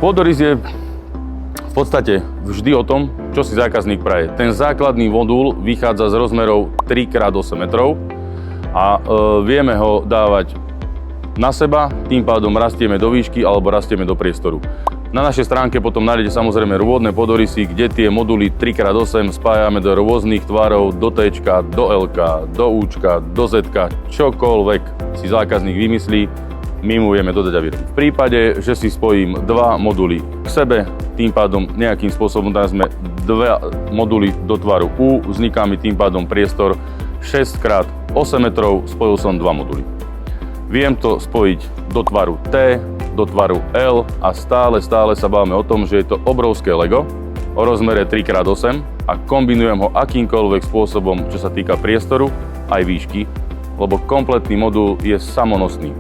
Pôdorys je v podstate vždy o tom, čo si zákazník praje. Ten základný modul vychádza z rozmerov 3x8 metrov a vieme ho dávať na seba, tým pádom rastieme do výšky alebo rastieme do priestoru. Na našej stránke potom nájdete samozrejme rôzne pôdorysy, kde tie moduly 3x8 spájame do rôznych tvarov, do T, do L, do U, do Z, čokoľvek si zákazník vymyslí, my mu vieme dodať a vyrobiť. V prípade, že si spojím dva moduly k sebe, tým pádom nejakým spôsobom sme dva moduly do tvaru U, vzniká mi tým pádom priestor 6x8 metrov, spojil som dva moduly. Viem to spojiť do tvaru T, do tvaru L a stále sa bavíme o tom, že je to obrovské Lego o rozmere 3x8 a kombinujem ho akýmkoľvek spôsobom, čo sa týka priestoru aj výšky, lebo kompletný modul je samonosný.